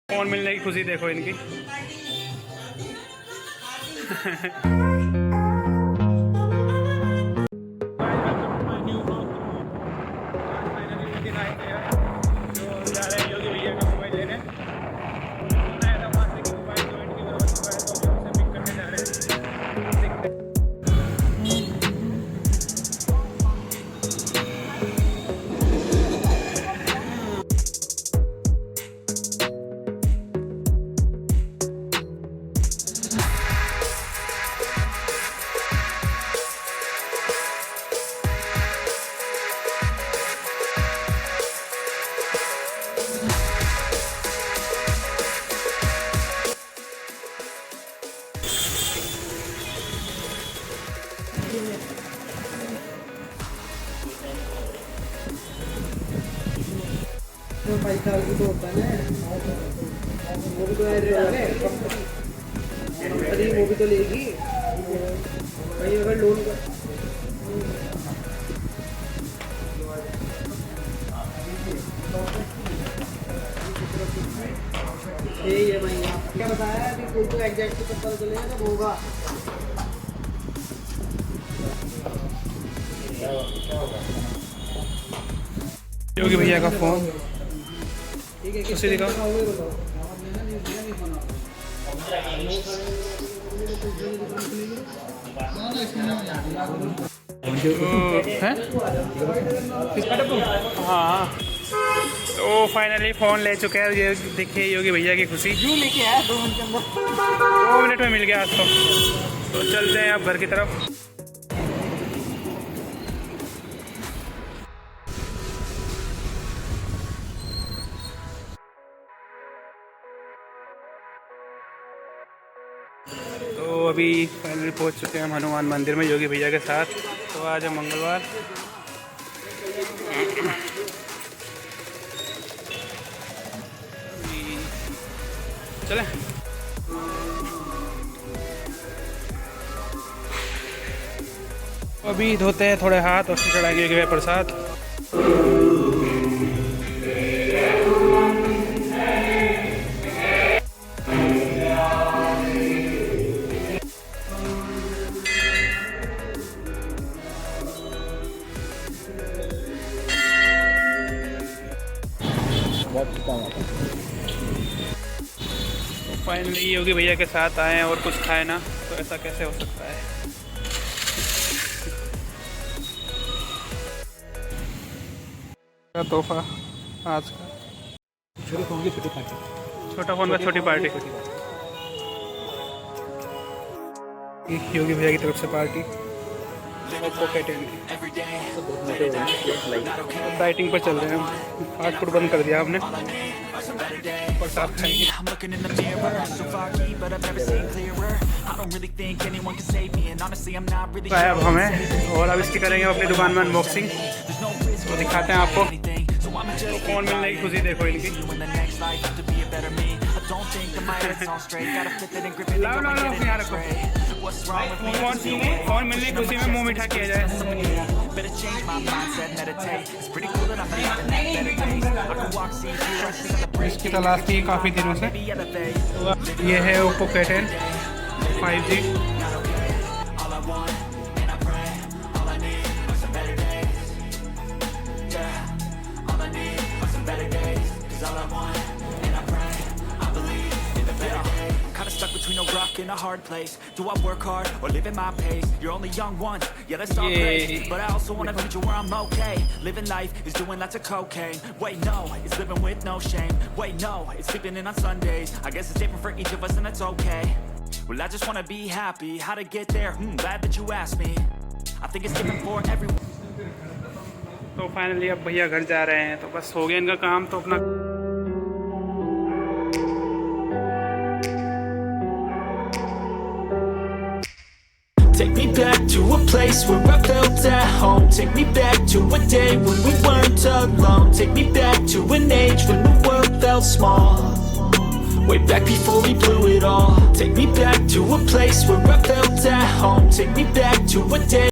Phone मिलने की खुशी देखो इनकी। पैसा भी तो होता है वो भी तो अरे वो भी तो लेगी भाई अगर लोन का यही है भाई। क्या बताया अभी कोई तो एग्जैक्ट पता चलेगा जब होगा। योगी भैया का फोन उसे दिखाओ। हाँ तो फाइनली फ़ोन ले चुके हैं। ये देखिए योगी भैया की खुशी। लेके आया 2 मिनट के अंदर 2 मिनट में मिल गया आज तो चलते हैं अब घर की तरफ। तो अभी फाइनली पहुंच चुके हैं हम हनुमान मंदिर में योगी भैया के साथ। तो आज है मंगलवार। चलें अभी धोते हैं थोड़े हाथ और फिर चढ़ाएंगे योगी भैया प्रसाद। फाइनली योगी भैया के साथ आए हैं और कुछ खाए ना, तो ऐसा कैसे हो सकता है। तोहफा आज का छोटे फोन की छोटी पार्टी, छोटा फोन का छोटी पार्टी। योगी भैया की तरफ से पार्टी डाइटिंग पर चल रहे हैं हम। फास्ट फूड बंद कर दिया हमने। प्रसाद खाएंगे। अब हमें और अब इसकी करेंगे अपनी दुकान में अनबॉक्सिंग, तो दिखाते हैं आपको। तो फोन मिलने की खुशी देखो इनकी। लाओ लाओ लाओ यहाँ रखो। फोन मिलने की खुशी में मुंह मीठा किया जाए। इसकी तलाश थी काफ़ी दिनों से। ये है Oppo K10 5G। Stuck between a rock and a hard place. Do I work hard or live at my pace? You're only young once, yeah, that's all great. But I also want a future where I'm okay. Living life is doing lots of cocaine. Wait, no, it's living with no shame. Wait, no, it's sleeping in on Sundays. I guess it's different for each of us and that's okay. Well, I just want to be happy. How to get there? Glad that you asked me. I think it's different for everyone. तो finally अब भैया घर जा रहे हैं, तो बस हो गया इनका काम। तो अपना Take me back to a place where I felt at home. Take me back to a day when we weren't alone. Take me back to an age when the world felt small. Way back before we blew it all. Take me back to a place where I felt at home. Take me back to a day